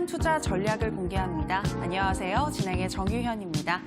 투자 전략을 공개합니다. 안녕하세요. 진행의 정유현입니다.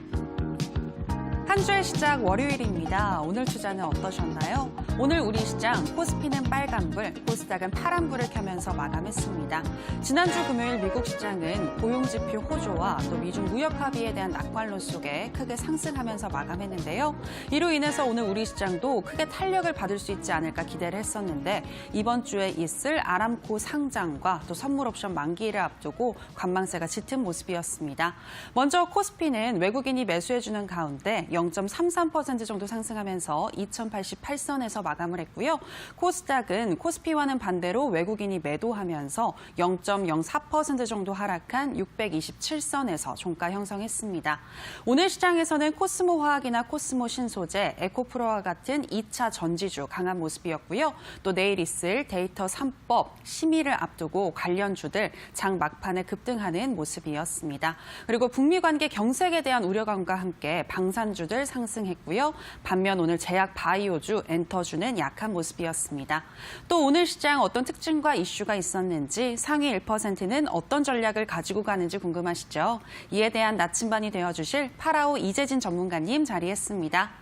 한 주의 시작 월요일입니다. 오늘 투자는 어떠셨나요? 오늘 우리 시장 코스피는 빨간불, 코스닥은 파란불을 켜면서 마감했습니다. 지난주 금요일 미국 시장은 고용지표 호조와 또 미중 무역 합의에 대한 낙관론 속에 크게 상승하면서 마감했는데요. 이로 인해서 오늘 우리 시장도 크게 탄력을 받을 수 있지 않을까 기대를 했었는데 이번 주에 있을 아람코 상장과 또 선물 옵션 만기를 앞두고 관망세가 짙은 모습이었습니다. 먼저 코스피는 외국인이 매수해주는 가운데 0.33% 정도 상승하면서 2088선에서 마감을 했고요. 코스닥은 코스피와는 반대로 외국인이 매도하면서 0.04% 정도 하락한 627선에서 종가 형성했습니다. 오늘 시장에서는 코스모 화학이나 코스모 신소재, 에코프로와 같은 2차 전지주 강한 모습이었고요. 또 내일 있을 데이터 3법 심의를 앞두고 관련주들 장 막판에 급등하는 모습이었습니다. 그리고 북미 관계 경색에 대한 우려감과 함께 방산주들 상승했고요. 반면 오늘 제약 바이오주, 엔터주는 약한 모습이었습니다. 또 오늘 시장 어떤 특징과 이슈가 있었는지 상위 1%는 어떤 전략을 가지고 가는지 궁금하시죠? 이에 대한 나침반이 되어주실 파라오 이재진 전문가님 자리했습니다.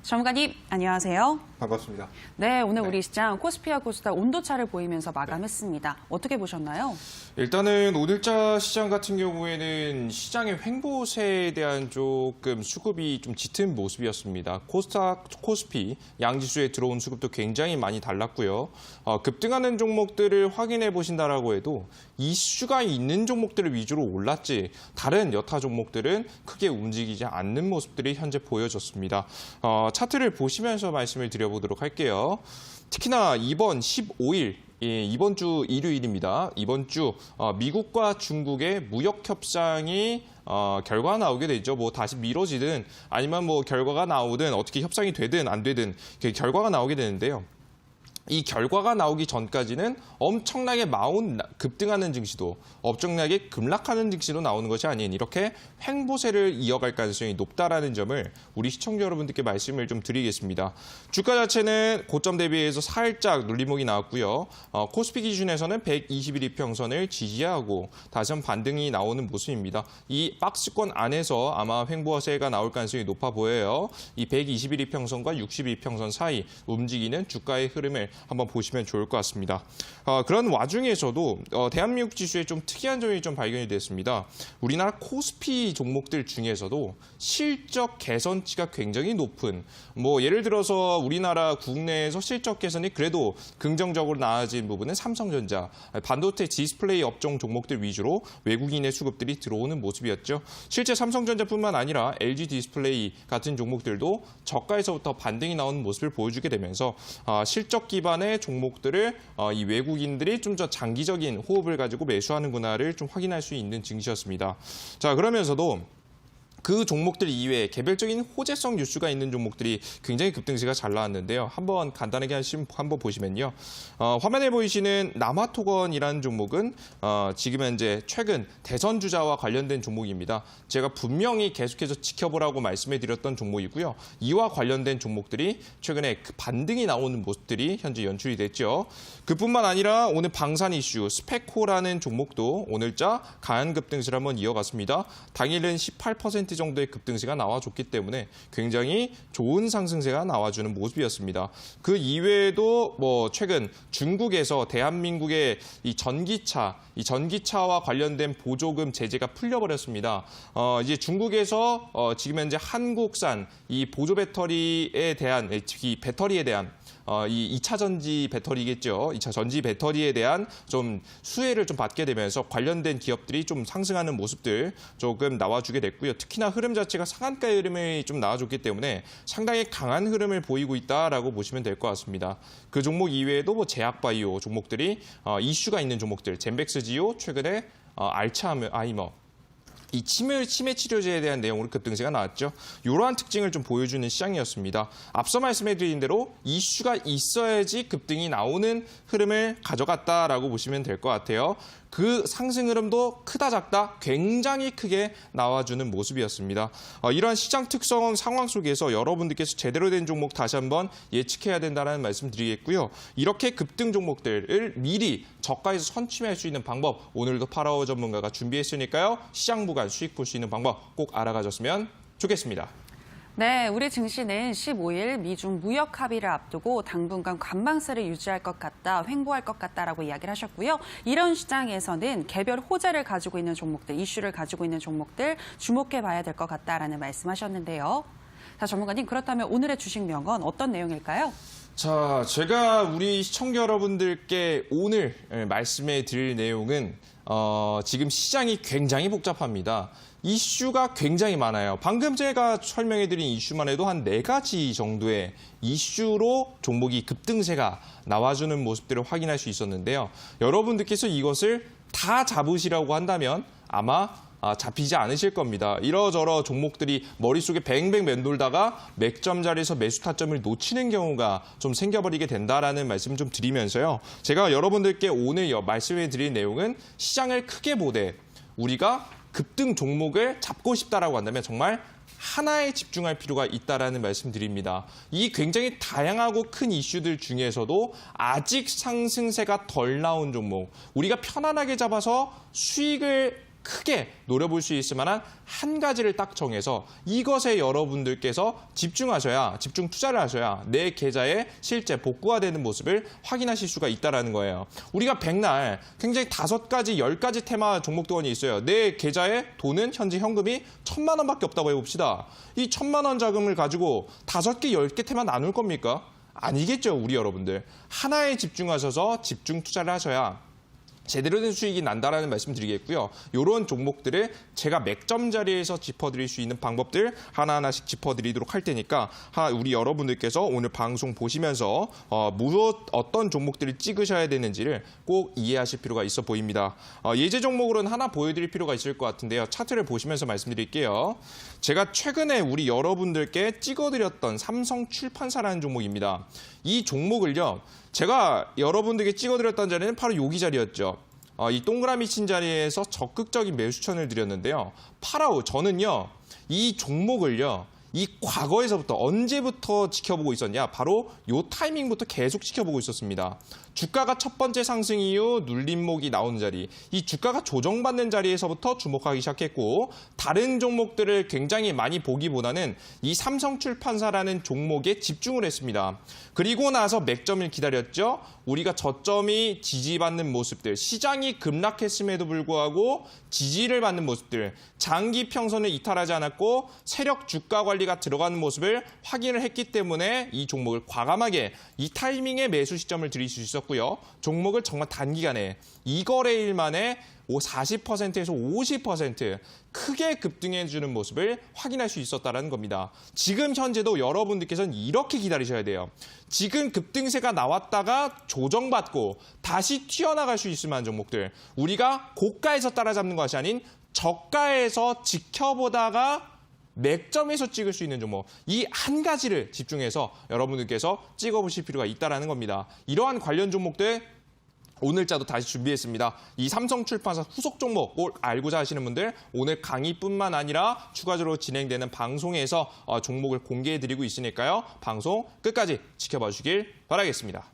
전문가님, 안녕하세요. 반갑습니다. 네, 오늘 우리 시장 코스피와 코스닥 온도차를 보이면서 마감했습니다. 어떻게 보셨나요? 일단은 오늘자 시장 같은 경우에는 시장의 횡보세에 대한 조금 수급이 좀 짙은 모습이었습니다. 코스닥, 코스피 양지수에 들어온 수급도 굉장히 많이 달랐고요. 급등하는 종목들을 확인해 보신다라고 해도 이슈가 있는 종목들을 위주로 올랐지 다른 여타 종목들은 크게 움직이지 않는 모습들이 현재 보여졌습니다. 차트를 보시면서 말씀을 드려보도록 할게요. 특히나 이번 15일, 이번 주 일요일입니다. 이번 주 미국과 중국의 무역 협상이 결과가 나오게 되죠. 뭐 다시 미뤄지든 아니면 뭐 결과가 나오든 어떻게 협상이 되든 안 되든 결과가 나오게 되는데요. 이 결과가 나오기 전까지는 엄청나게 급등하는 증시도 엄청나게 급락하는 증시도 나오는 것이 아닌 이렇게 횡보세를 이어갈 가능성이 높다라는 점을 우리 시청자 여러분들께 말씀을 좀 드리겠습니다. 주가 자체는 고점 대비해서 살짝 눌림목이 나왔고요. 코스피 기준에서는 121 이평선을 지지하고 다시 한번 반등이 나오는 모습입니다. 이 박스권 안에서 아마 횡보세가 나올 가능성이 높아 보여요. 이 121 이평선과 60 이평선 사이 움직이는 주가의 흐름을 한번 보시면 좋을 것 같습니다. 그런 와중에서도 대한민국 지수에 좀 특이한 점이 좀 발견이 됐습니다. 우리나라 코스피 종목들 중에서도 실적 개선치가 굉장히 높은 뭐 예를 들어서 우리나라 국내에서 실적 개선이 그래도 긍정적으로 나아진 부분은 삼성전자, 반도체 디스플레이 업종 종목들 위주로 외국인의 수급들이 들어오는 모습이었죠. 실제 삼성전자뿐만 아니라 LG 디스플레이 같은 종목들도 저가에서부터 반등이 나오는 모습을 보여주게 되면서 실적 기반의 종목들을 이 외국인들이 좀 더 장기적인 호흡을 가지고 매수하는구나를 좀 확인할 수 있는 증시였습니다. 자, 그러면서도 그 종목들 이외에 개별적인 호재성 뉴스가 있는 종목들이 굉장히 급등세가 잘 나왔는데요. 한번 간단하게 한번 보시면요. 화면에 보이시는 남아토건이라는 종목은 지금 현재 최근 대선 주자와 관련된 종목입니다. 제가 분명히 계속해서 지켜보라고 말씀해드렸던 종목이고요. 이와 관련된 종목들이 최근에 그 반등이 나오는 모습들이 현재 연출이 됐죠. 그뿐만 아니라 오늘 방산 이슈 스페코라는 종목도 오늘자 강한 급등세를 한번 이어갔습니다. 당일은 18% 정도의 급등세가 나와줬기 때문에 굉장히 좋은 상승세가 나와주는 모습이었습니다. 그 이외에도 뭐 최근 중국에서 대한민국의 이 전기차와 관련된 보조금 제재가 풀려버렸습니다. 이제 중국에서 지금 현재 한국산 이 보조 배터리에 대한 이 배터리에 대한 이 2차 전지 배터리겠죠. 2차 전지 배터리에 대한 좀 수혜를 좀 받게 되면서 관련된 기업들이 좀 상승하는 모습들 조금 나와주게 됐고요. 특히나 흐름 자체가 상한가의 흐름이 좀 나와줬기 때문에 상당히 강한 흐름을 보이고 있다라고 보시면 될 것 같습니다. 그 종목 이외에도 뭐 제약바이오 종목들이 이슈가 있는 종목들, 젠백스지오, 최근에 알츠하이머 이 치매 치료제에 대한 내용으로 급등세가 나왔죠. 이러한 특징을 좀 보여주는 시장이었습니다. 앞서 말씀해드린 대로 이슈가 있어야지 급등이 나오는 흐름을 가져갔다라고 보시면 될 것 같아요. 그 상승 흐름도 크다 작다 굉장히 크게 나와주는 모습이었습니다. 이러한 시장 특성 상황 속에서 여러분들께서 제대로 된 종목 다시 한번 예측해야 된다는 말씀 드리겠고요. 이렇게 급등 종목들을 미리 저가에서 선취할 수 있는 방법 오늘도 파라오 전문가가 준비했으니까요. 시장 구간 수익 볼 수 있는 방법 꼭 알아가셨으면 좋겠습니다. 네, 우리 증시는 15일 미중 무역 합의를 앞두고 당분간 관망세를 유지할 것 같다, 횡보할 것 같다라고 이야기를 하셨고요. 이런 시장에서는 개별 호재를 가지고 있는 종목들, 이슈를 가지고 있는 종목들 주목해 봐야 될 것 같다라는 말씀하셨는데요. 자, 전문가님, 그렇다면 오늘의 주식 명언 어떤 내용일까요? 자, 제가 우리 시청자 여러분들께 오늘 말씀해 드릴 내용은 지금 시장이 굉장히 복잡합니다. 이슈가 굉장히 많아요. 방금 제가 설명해드린 이슈만 해도 한 4가지 정도의 이슈로 종목이 급등세가 나와주는 모습들을 확인할 수 있었는데요. 여러분들께서 이것을 다 잡으시라고 한다면 아마 잡히지 않으실 겁니다. 이러저러 종목들이 머릿속에 뱅뱅 맴돌다가 맥점 자리에서 매수 타점을 놓치는 경우가 좀 생겨버리게 된다라는 말씀 좀 드리면서요. 제가 여러분들께 오늘 말씀해 드릴 내용은 시장을 크게 보되 우리가 급등 종목을 잡고 싶다라고 한다면 정말 하나에 집중할 필요가 있다라는 말씀드립니다. 이 굉장히 다양하고 큰 이슈들 중에서도 아직 상승세가 덜 나온 종목, 우리가 편안하게 잡아서 수익을 크게 노려볼 수 있을 만한 한 가지를 딱 정해서 이것에 여러분들께서 집중하셔야, 집중 투자를 하셔야 내 계좌에 실제 복구화되는 모습을 확인하실 수가 있다는 거예요. 우리가 백날 굉장히 5가지, 10가지 테마 종목도원이 있어요. 내 계좌에 돈은 현재 현금이 1,000만 원밖에 없다고 해봅시다. 이 1,000만 원 자금을 가지고 5개, 10개 테마 나눌 겁니까? 아니겠죠, 우리 여러분들. 하나에 집중하셔서 집중 투자를 하셔야 제대로 된 수익이 난다라는 말씀 드리겠고요. 이런 종목들을 제가 맥점 자리에서 짚어드릴 수 있는 방법들 하나하나씩 짚어드리도록 할 테니까 우리 여러분들께서 오늘 방송 보시면서 어떤 종목들을 찍으셔야 되는지를 꼭 이해하실 필요가 있어 보입니다. 예제 종목으로는 하나 보여드릴 필요가 있을 것 같은데요. 차트를 보시면서 말씀드릴게요. 제가 최근에 우리 여러분들께 찍어드렸던 삼성출판사라는 종목입니다. 이 종목을요. 제가 여러분들께 찍어드렸던 자리는 바로 여기 자리였죠. 이 동그라미 친 자리에서 적극적인 매수천을 드렸는데요. 파라오, 저는요. 이 종목을요. 이 과거에서부터 언제부터 지켜보고 있었냐? 바로 이 타이밍부터 계속 지켜보고 있었습니다. 주가가 첫 번째 상승 이후 눌림목이 나오는 자리, 이 주가가 조정받는 자리에서부터 주목하기 시작했고 다른 종목들을 굉장히 많이 보기보다는 이 삼성출판사라는 종목에 집중을 했습니다. 그리고 나서 맥점을 기다렸죠. 우리가 저점이 지지받는 모습들, 시장이 급락했음에도 불구하고 지지를 받는 모습들, 장기 평선을 이탈하지 않았고 세력 주가 관리가 들어가는 모습을 확인을 했기 때문에 이 종목을 과감하게 이 타이밍에 매수 시점을 드릴 수 있었고요. 종목을 정말 단기간에 2거래일 만에 40%에서 50% 크게 급등해주는 모습을 확인할 수 있었다는 겁니다. 지금 현재도 여러분들께서는 이렇게 기다리셔야 돼요. 지금 급등세가 나왔다가 조정받고 다시 튀어나갈 수 있을 만한 종목들, 우리가 고가에서 따라잡는 것이 아닌 저가에서 지켜보다가 맥점에서 찍을 수 있는 종목, 이 한 가지를 집중해서 여러분들께서 찍어보실 필요가 있다는 겁니다. 이러한 관련 종목들 오늘자도 다시 준비했습니다. 이 삼성출판사 후속 종목 꼭 알고자 하시는 분들 오늘 강의뿐만 아니라 추가적으로 진행되는 방송에서 종목을 공개해드리고 있으니까요. 방송 끝까지 지켜봐 주시길 바라겠습니다.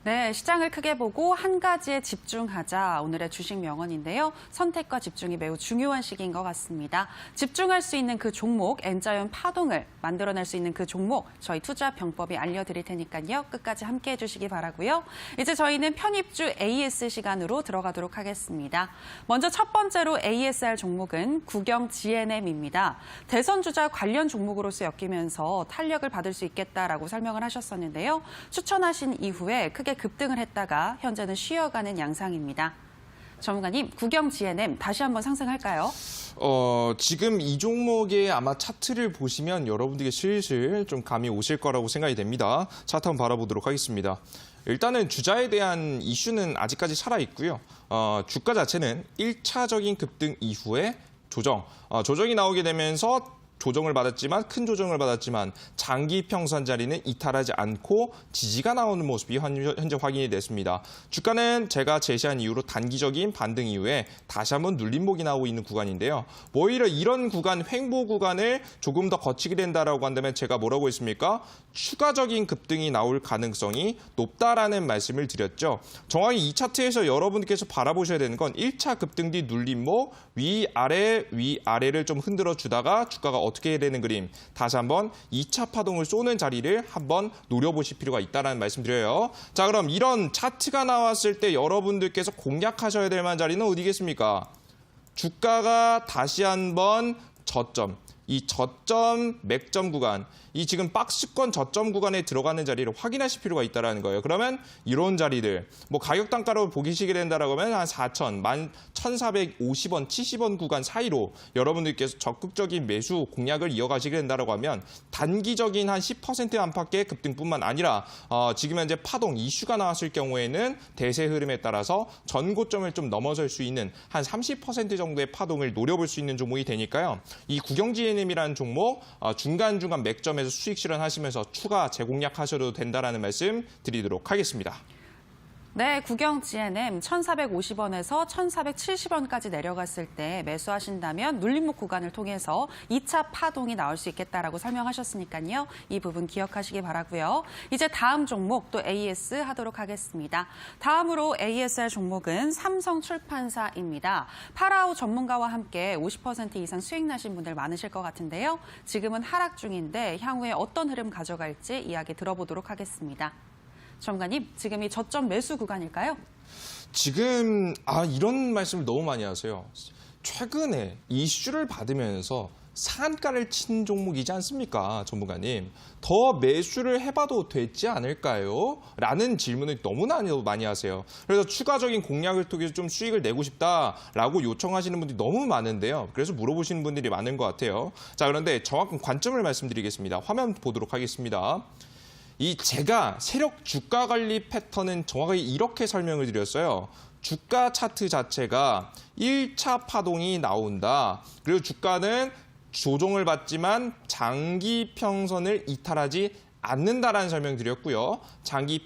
네, 시장을 크게 보고 한 가지에 집중하자. 오늘의 주식 명언인데요. 선택과 집중이 매우 중요한 시기인 것 같습니다. 집중할 수 있는 그 종목, N자형 파동을 만들어낼 수 있는 그 종목, 저희 투자 병법이 알려드릴 테니까요. 끝까지 함께해 주시기 바라고요. 이제 저희는 편입주 AS 시간으로 들어가도록 하겠습니다. 먼저 첫 번째로 ASR 종목은 국영 GNM입니다. 대선 주자 관련 종목으로서 엮이면서 탄력을 받을 수 있겠다라고 설명을 하셨었는데요. 추천하신 이후에 크게 급등을 했다가 현재는 쉬어가는 양상입니다. 전문가님, 국영 GNM 다시 한번 상승할까요? 지금 이 종목의 아마 차트를 보시면 여러분들께 슬슬 좀 감이 오실 거라고 생각이 됩니다. 차트 한번 바라보도록 하겠습니다. 일단은 주자에 대한 이슈는 아직까지 살아있고요. 주가 자체는 1차적인 급등 이후에 조정이 나오게 되면서 조정을 받았지만 큰 조정을 받았지만 장기 평선 자리는 이탈하지 않고 지지가 나오는 모습이 현재 확인이 됐습니다. 주가는 제가 제시한 이후로 단기적인 반등 이후에 다시 한번 눌림목이 나오고 있는 구간인데요. 오히려 이런 구간, 횡보 구간을 조금 더 거치게 된다라고 한다면 제가 뭐라고 했습니까? 추가적인 급등이 나올 가능성이 높다라는 말씀을 드렸죠. 정확히 이 차트에서 여러분께서 바라보셔야 되는 건 1차 급등 뒤 눌림목 위아래를 좀 흔들어 주다가 주가가 어떻게 해야 되는 그림. 다시 한번 2차 파동을 쏘는 자리를 한번 노려보실 필요가 있다는 말씀드려요. 자, 그럼 이런 차트가 나왔을 때 여러분들께서 공략하셔야 될 만한 자리는 어디겠습니까? 주가가 다시 한번 저점. 이 저점, 맥점 구간, 이 지금 박스권 저점 구간에 들어가는 자리를 확인하실 필요가 있다는 거예요. 그러면 이런 자리들, 뭐 가격 단가로 보시게 된다라고 하면 한 4,000, 1,450원, 70원 구간 사이로 여러분들께서 적극적인 매수 공략을 이어가시게 된다라고 하면 단기적인 한 10% 안팎의 급등뿐만 아니라 지금 현재 파동 이슈가 나왔을 경우에는 대세 흐름에 따라서 전고점을 좀 넘어설 수 있는 한 30% 정도의 파동을 노려볼 수 있는 종목이 되니까요. 이 구경GNM이라는 종목 중간중간 맥점에서 수익 실현하시면서 추가 재공략하셔도 된다라는 말씀 드리도록 하겠습니다. 네, 구경GNM 1,450원에서 1,470원까지 내려갔을 때 매수하신다면 눌림목 구간을 통해서 2차 파동이 나올 수 있겠다라고 설명하셨으니까요. 이 부분 기억하시기 바라고요. 이제 다음 종목 또 AS 하도록 하겠습니다. 다음으로 ASR 종목은 삼성출판사입니다. 파라오 전문가와 함께 50% 이상 수익 나신 분들 많으실 것 같은데요. 지금은 하락 중인데 향후에 어떤 흐름 가져갈지 이야기 들어보도록 하겠습니다. 전문가님, 지금 이 저점 매수 구간일까요? 지금 이런 말씀을 너무 많이 하세요. 최근에 이슈를 받으면서 상한가를 친 종목이지 않습니까, 전문가님? 더 매수를 해봐도 되지 않을까요? 라는 질문을 너무나 많이 하세요. 그래서 추가적인 공략을 통해서 좀 수익을 내고 싶다라고 요청하시는 분들이 너무 많은데요. 그래서 물어보시는 분들이 많은 것 같아요. 자, 그런데 정확한 관점을 말씀드리겠습니다. 화면 보도록 하겠습니다. 제가 세력 주가 관리 패턴은 정확하게 이렇게 설명을 드렸어요. 주가 차트 자체가 1차 파동이 나온다. 그리고 주가는 조정을 받지만 장기 평선을 이탈하지 않는다라는 설명 드렸고요. 장기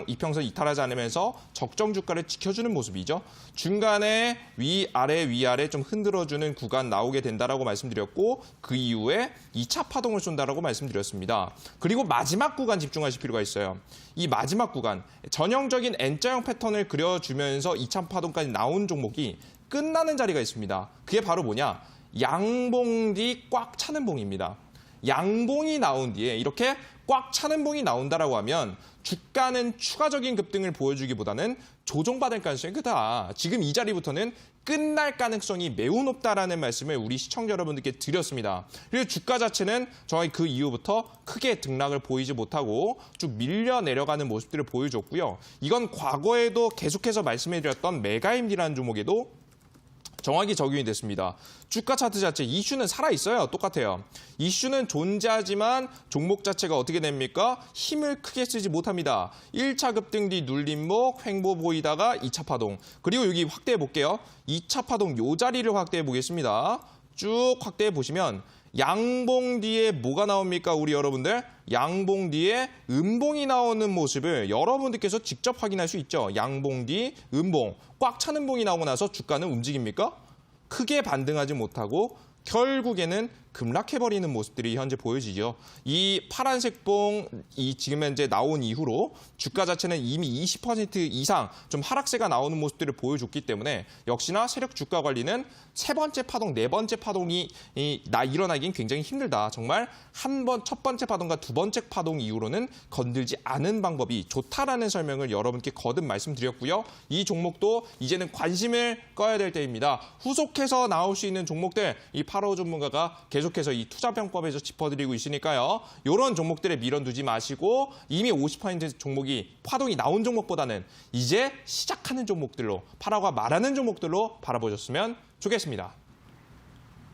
이평선 이탈하지 않으면서 적정 주가를 지켜주는 모습이죠. 중간에 위아래 좀 흔들어주는 구간 나오게 된다라고 말씀드렸고 그 이후에 2차 파동을 쏜다라고 말씀드렸습니다. 그리고 마지막 구간 집중하실 필요가 있어요. 이 마지막 구간 전형적인 N자형 패턴을 그려주면서 2차 파동까지 나온 종목이 끝나는 자리가 있습니다. 그게 바로 뭐냐? 양봉 뒤 꽉 차는 봉입니다. 양봉이 나온 뒤에 이렇게 꽉 차는 봉이 나온다라고 하면 주가는 추가적인 급등을 보여주기보다는 조정받을 가능성이 크다. 지금 이 자리부터는 끝날 가능성이 매우 높다라는 말씀을 우리 시청자 여러분들께 드렸습니다. 그리고 주가 자체는 정확히 그 이후부터 크게 등락을 보이지 못하고 쭉 밀려 내려가는 모습들을 보여줬고요. 이건 과거에도 계속해서 말씀해드렸던 메가임디라는 종목에도 정확히 적용이 됐습니다. 주가 차트 자체 이슈는 살아있어요. 똑같아요. 이슈는 존재하지만 종목 자체가 어떻게 됩니까? 힘을 크게 쓰지 못합니다. 1차 급등 뒤 눌림목, 횡보 보이다가 2차 파동. 그리고 여기 확대해 볼게요. 2차 파동 요 자리를 확대해 보겠습니다. 쭉 확대해 보시면 양봉 뒤에 뭐가 나옵니까? 우리 여러분들? 양봉 뒤에 음봉이 나오는 모습을 여러분들께서 직접 확인할 수 있죠. 양봉 뒤 음봉, 꽉 차는 봉이 나오고 나서 주가는 움직입니까? 크게 반등하지 못하고 결국에는 급락해버리는 모습들이 현재 보여지죠. 이 파란색 봉, 지금 현재 나온 이후로 주가 자체는 이미 20% 이상 좀 하락세가 나오는 모습들을 보여줬기 때문에 역시나 세력 주가 관리는 세 번째 파동, 네 번째 파동이 일어나긴 굉장히 힘들다. 정말 첫 번째 파동과 두 번째 파동 이후로는 건들지 않은 방법이 좋다라는 설명을 여러분께 거듭 말씀드렸고요. 이 종목도 이제는 관심을 꺼야 될 때입니다. 후속해서 나올 수 있는 종목들, 이 파라오 전문가가 계속해서 이 투자병법에서 짚어드리고 있으니까요. 이런 종목들에 밀어두지 마시고 이미 50% 종목이 파동이 나온 종목보다는 이제 시작하는 종목들로, 파라오가 말하는 종목들로 바라보셨으면 좋겠습니다.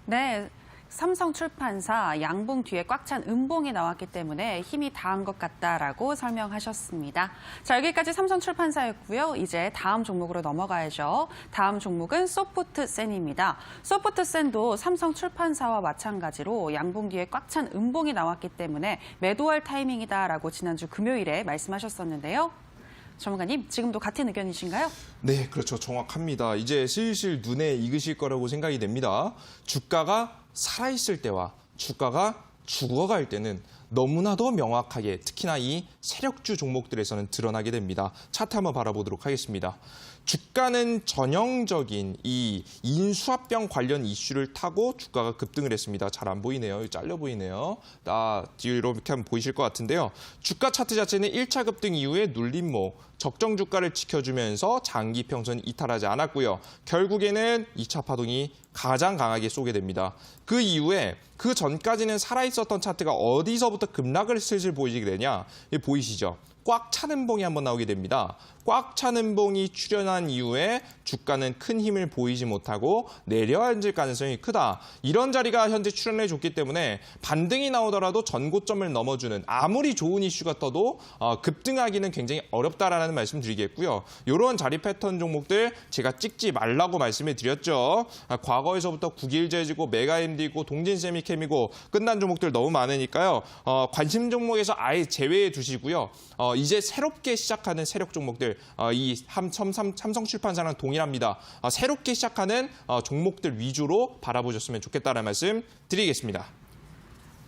네. 삼성출판사 양봉 뒤에 꽉 찬 음봉이 나왔기 때문에 힘이 다한 것 같다라고 설명하셨습니다. 자, 여기까지 삼성출판사였고요. 이제 다음 종목으로 넘어가야죠. 다음 종목은 소프트센입니다. 소프트센도 삼성출판사와 마찬가지로 양봉 뒤에 꽉 찬 음봉이 나왔기 때문에 매도할 타이밍이다라고 지난주 금요일에 말씀하셨었는데요. 전문가님, 지금도 같은 의견이신가요? 네, 그렇죠. 정확합니다. 이제 슬슬 눈에 익으실 거라고 생각이 됩니다. 주가가 살아있을 때와 주가가 죽어갈 때는 너무나도 명확하게 특히나 이 세력주 종목들에서는 드러나게 됩니다. 차트 한번 바라보도록 하겠습니다. 주가는 전형적인 이 인수합병 관련 이슈를 타고 주가가 급등을 했습니다. 잘 안 보이네요. 잘려 보이네요. 이렇게 하면 보이실 것 같은데요. 주가 차트 자체는 1차 급등 이후에 눌림목, 적정 주가를 지켜주면서 장기 평선 이탈하지 않았고요. 결국에는 2차 파동이 가장 강하게 쏘게 됩니다. 그 이후에 그 전까지는 살아있었던 차트가 어디서부터 급락을 슬슬 보이게 되냐? 보이시죠? 꽉 찬 음봉이 한번 나오게 됩니다. 꽉 찬 음봉이 출현한 이후에 주가는 큰 힘을 보이지 못하고 내려앉을 가능성이 크다. 이런 자리가 현재 출현해줬기 때문에 반등이 나오더라도 전고점을 넘어주는 아무리 좋은 이슈가 떠도 급등하기는 굉장히 어렵다라는 말씀 드리겠고요. 이런 자리 패턴 종목들 제가 찍지 말라고 말씀을 드렸죠. 과거에서부터 국일재지고 메가MD고 동진세미캠이고 끝난 종목들 너무 많으니까요. 관심 종목에서 아예 제외해 두시고요. 이제 새롭게 시작하는 세력 종목들, 이 삼성출판사랑 동일합니다. 새롭게 시작하는 종목들 위주로 바라보셨으면 좋겠다는 말씀 드리겠습니다.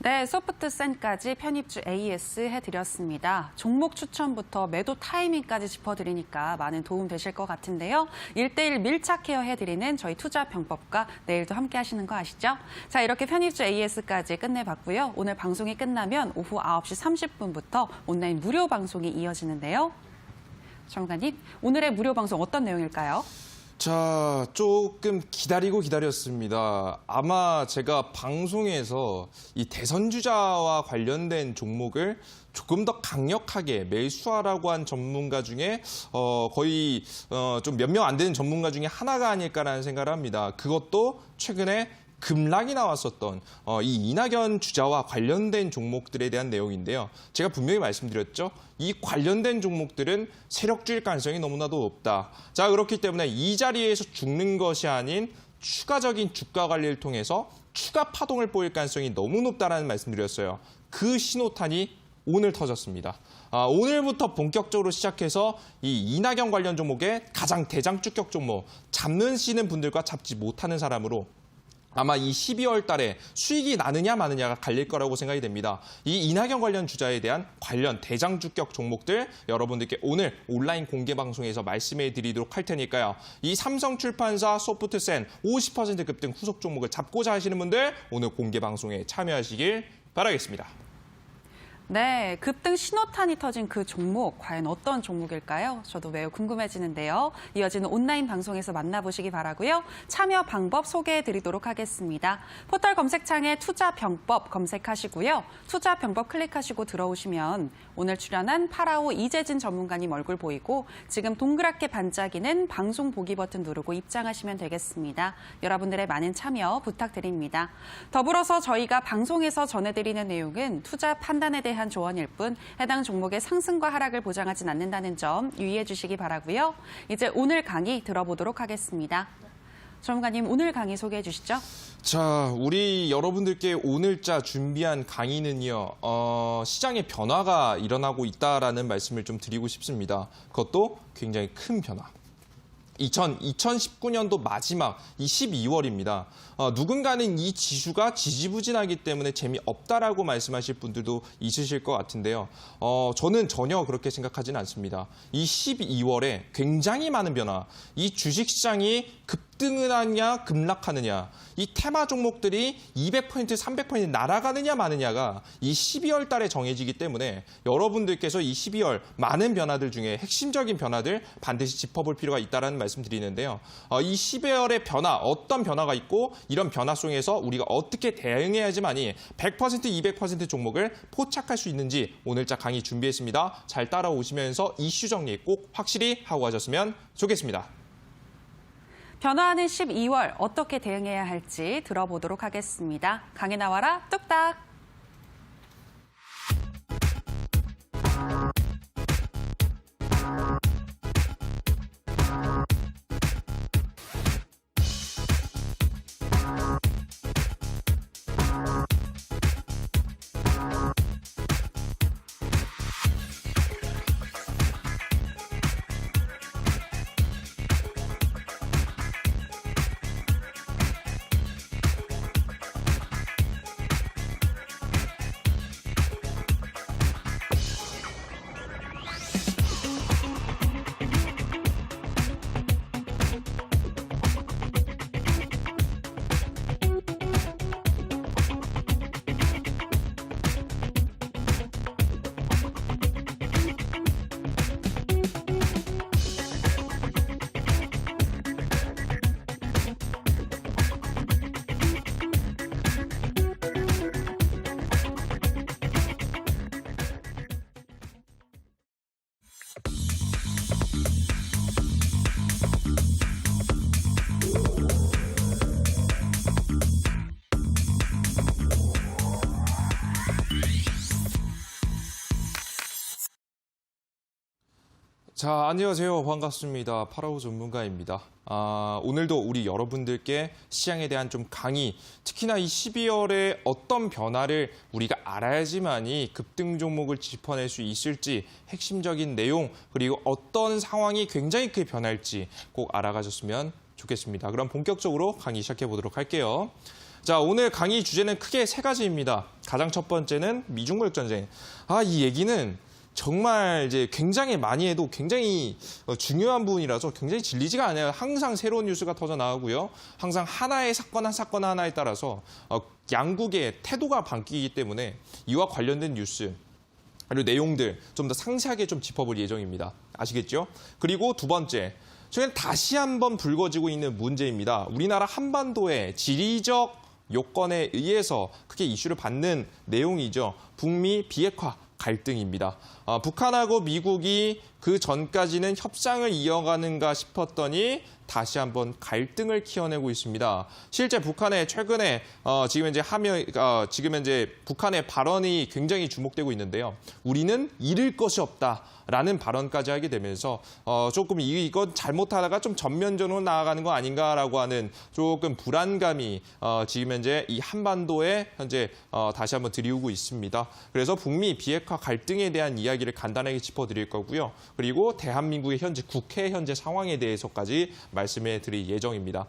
네, 소프트센까지 편입주 AS 해드렸습니다. 종목 추천부터 매도 타이밍까지 짚어드리니까 많은 도움 되실 것 같은데요. 1대1 밀착 케어 해드리는 저희 투자병법과 내일도 함께 하시는 거 아시죠? 자, 이렇게 편입주 AS까지 끝내봤고요. 오늘 방송이 끝나면 오후 9시 30분부터 온라인 무료 방송이 이어지는데요. 전문가님, 오늘의 무료 방송 어떤 내용일까요? 자, 조금 기다렸습니다. 아마 제가 방송에서 이 대선 주자와 관련된 종목을 조금 더 강력하게 매수하라고 한 전문가 중에 거의 좀 몇 명 안 되는 전문가 중에 하나가 아닐까라는 생각을 합니다. 그것도 최근에 급락이 나왔었던 이 이낙연 주자와 관련된 종목들에 대한 내용인데요. 제가 분명히 말씀드렸죠. 이 관련된 종목들은 세력주일 가능성이 너무나도 높다. 자, 그렇기 때문에 이 자리에서 죽는 것이 아닌 추가적인 주가 관리를 통해서 추가 파동을 보일 가능성이 너무 높다라는 말씀드렸어요. 그 신호탄이 오늘 터졌습니다. 오늘부터 본격적으로 시작해서 이 이낙연 관련 종목의 가장 대장주격 종목, 잡는 분들과 잡지 못하는 사람으로 아마 이 12월 달에 수익이 나느냐 마느냐가 갈릴 거라고 생각이 됩니다. 이 이낙연 관련 주자에 대한 관련 대장주격 종목들 여러분들께 오늘 온라인 공개 방송에서 말씀해 드리도록 할 테니까요. 이 삼성출판사, 소프트센 50% 급등 후속 종목을 잡고자 하시는 분들 오늘 공개 방송에 참여하시길 바라겠습니다. 네, 급등 신호탄이 터진 그 종목, 과연 어떤 종목일까요? 저도 매우 궁금해지는데요. 이어지는 온라인 방송에서 만나보시기 바라고요. 참여 방법 소개해드리도록 하겠습니다. 포털 검색창에 투자병법 검색하시고요. 투자병법 클릭하시고 들어오시면 오늘 출연한 파라오 이재진 전문가님 얼굴 보이고 지금 동그랗게 반짝이는 방송 보기 버튼 누르고 입장하시면 되겠습니다. 여러분들의 많은 참여 부탁드립니다. 더불어서 저희가 방송에서 전해드리는 내용은 투자 판단에 대한 조언일 뿐 해당 종목의 상승과 하락을 보장하진 않는다는 점 유의해 주시기 바라고요. 이제 오늘 강의 들어보도록 하겠습니다. 전문가님, 오늘 강의 소개해 주시죠. 자, 우리 여러분들께 오늘자 준비한 강의는요. 시장의 변화가 일어나고 있다라는 말씀을 좀 드리고 싶습니다. 그것도 굉장히 큰 변화. 2019년도 마지막 이 12월입니다. 누군가는 이 지수가 지지부진하기 때문에 재미없다라고 말씀하실 분들도 있으실 것 같은데요. 저는 전혀 그렇게 생각하지는 않습니다. 이 12월에 굉장히 많은 변화, 이 주식시장이 급등을 하느냐 급락하느냐, 이 테마 종목들이 200%, 300% 날아가느냐 마느냐가 이 12월 달에 정해지기 때문에 여러분들께서 이 12월 많은 변화들 중에 핵심적인 변화들 반드시 짚어볼 필요가 있다는 말씀 드리는데요. 이 12월의 변화, 어떤 변화가 있고 이런 변화 속에서 우리가 어떻게 대응해야지만이 100%, 200% 종목을 포착할 수 있는지 오늘자 강의 준비했습니다. 잘 따라오시면서 이슈 정리 꼭 확실히 하고 가셨으면 좋겠습니다. 변화하는 12월 어떻게 대응해야 할지 들어보도록 하겠습니다. 강해 나와라 뚝딱. 자, 안녕하세요. 반갑습니다. 파라오 전문가입니다. 오늘도 우리 여러분들께 시장에 대한 좀 강의, 특히나 이 12월에 어떤 변화를 우리가 알아야지만이 급등 종목을 짚어낼 수 있을지 핵심적인 내용, 그리고 어떤 상황이 굉장히 크게 변할지 꼭 알아가셨으면 좋겠습니다. 그럼 본격적으로 강의 시작해 보도록 할게요. 자, 오늘 강의 주제는 크게 세 가지입니다. 가장 첫 번째는 미중무역 전쟁. 이 얘기는 정말 이제 굉장히 많이 해도 굉장히 중요한 부분이라서 굉장히 질리지가 않아요. 항상 새로운 뉴스가 터져 나오고요. 항상 하나의 사건 하나에 따라서 양국의 태도가 바뀌기 때문에 이와 관련된 뉴스 그리고 내용들 좀 더 상세하게 좀 짚어볼 예정입니다. 아시겠죠? 그리고 두 번째, 최근 다시 한번 불거지고 있는 문제입니다. 우리나라 한반도의 지리적 요건에 의해서 크게 이슈를 받는 내용이죠. 북미 비핵화 갈등입니다. 북한하고 미국이 그 전까지는 협상을 이어가는가 싶었더니 다시 한번 갈등을 키워내고 있습니다. 실제 북한의 최근에 지금 현재 북한의 발언이 굉장히 주목되고 있는데요. 우리는 잃을 것이 없다라는 발언까지 하게 되면서 조금 이건 잘못하다가 좀 전면전으로 나아가는 거 아닌가라고 하는 조금 불안감이 지금 현재 이 한반도에 현재 다시 한번 들이우고 있습니다. 그래서 북미 비핵화 갈등에 대한 이야기를 간단하게 짚어드릴 거고요. 그리고 대한민국의 현재 국회 현재 상황에 대해서까지 말씀해 드릴 예정입니다.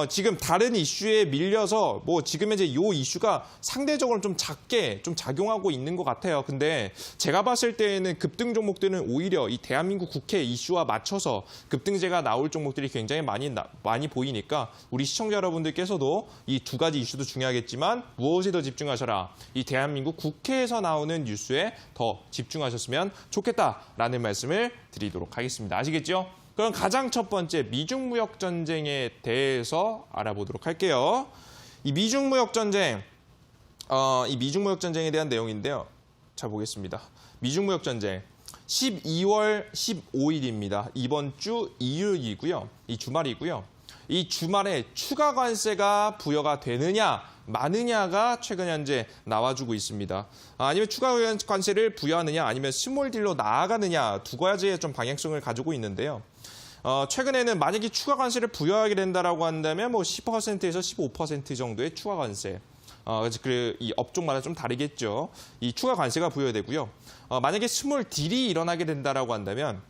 지금 다른 이슈에 밀려서 지금 현재 이 이슈가 상대적으로 좀 작게 좀 작용하고 있는 것 같아요. 근데 제가 봤을 때에는 급등 종목들은 오히려 이 대한민국 국회 이슈와 맞춰서 급등세가 나올 종목들이 굉장히 많이 보이니까 우리 시청자 여러분들께서도 이 두 가지 이슈도 중요하겠지만 무엇에 더 집중하셔라. 이 대한민국 국회에서 나오는 뉴스에 더 집중하셨으면 좋겠다라는 말씀을 드리도록 하겠습니다. 아시겠죠? 그럼 가장 첫 번째 미중무역 전쟁에 대해서 알아보도록 할게요. 이 미중무역 전쟁에 대한 내용인데요. 자, 보겠습니다. 미중무역 전쟁 12월 15일입니다. 이번 주 일요일이고요. 이 주말이고요. 이 주말에 추가 관세가 부여가 되느냐 마느냐가 최근 현재 나와주고 있습니다. 아니면 추가 관세를 부여하느냐 아니면 스몰 딜로 나아가느냐 두 가지의 좀 방향성을 가지고 있는데요. 최근에는 만약에 추가 관세를 부여하게 된다라고 한다면 10%에서 15% 정도의 추가 관세. 이 업종마다 좀 다르겠죠. 이 추가 관세가 부여되고요. 만약에 스몰 딜이 일어나게 된다라고 한다면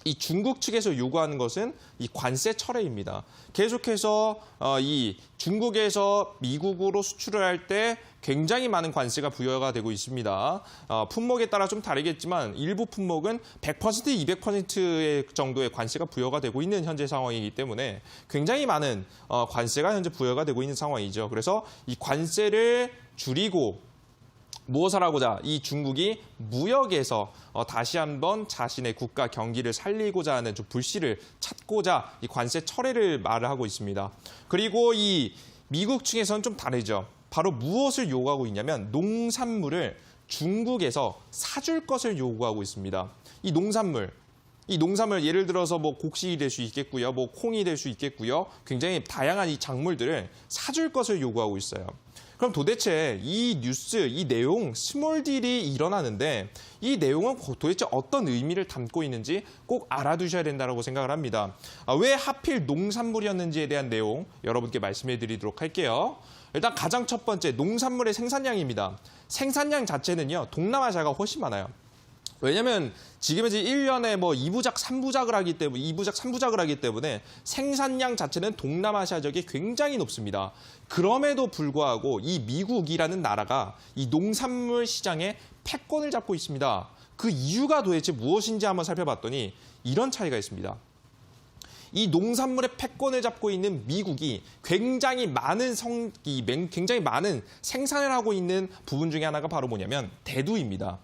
이 중국 측에서 요구하는 것은 이 관세 철회입니다. 계속해서 이 중국에서 미국으로 수출을 할 때 굉장히 많은 관세가 부여가 되고 있습니다. 품목에 따라 좀 다르겠지만 일부 품목은 100%, 200% 정도의 관세가 부여가 되고 있는 현재 상황이기 때문에 굉장히 많은 관세가 현재 부여가 되고 있는 상황이죠. 그래서 이 관세를 줄이고 무엇을 하고자 이 중국이 무역에서 다시 한번 자신의 국가 경기를 살리고자 하는 좀 불씨를 찾고자 이 관세 철회를 말을 하고 있습니다. 그리고 이 미국 측에서는 좀 다르죠. 바로 무엇을 요구하고 있냐면 농산물을 중국에서 사줄 것을 요구하고 있습니다. 이 농산물, 이 농산물 예를 들어서 뭐 곡식이 될 수 있겠고요. 뭐 콩이 될 수 있겠고요. 굉장히 다양한 이 작물들을 사줄 것을 요구하고 있어요. 그럼 도대체 이 뉴스, 이 내용, 스몰 딜이 일어나는데 이 내용은 도대체 어떤 의미를 담고 있는지 꼭 알아두셔야 된다고 생각을 합니다. 왜 하필 농산물이었는지에 대한 내용 여러분께 말씀해 드리도록 할게요. 일단 가장 첫 번째, 농산물의 생산량입니다. 생산량 자체는요, 동남아시아가 훨씬 많아요. 왜냐면 지금 이제 1년에 뭐 2부작, 3부작을 하기 때문에 2부작, 3부작을 하기 때문에 생산량 자체는 동남아시아 지역이 굉장히 높습니다. 그럼에도 불구하고 이 미국이라는 나라가 이 농산물 시장에 패권을 잡고 있습니다. 그 이유가 도대체 무엇인지 한번 살펴봤더니 이런 차이가 있습니다. 이 농산물의 패권을 잡고 있는 미국이 굉장히 많은 생산을 하고 있는 부분 중에 하나가 바로 뭐냐면 대두입니다.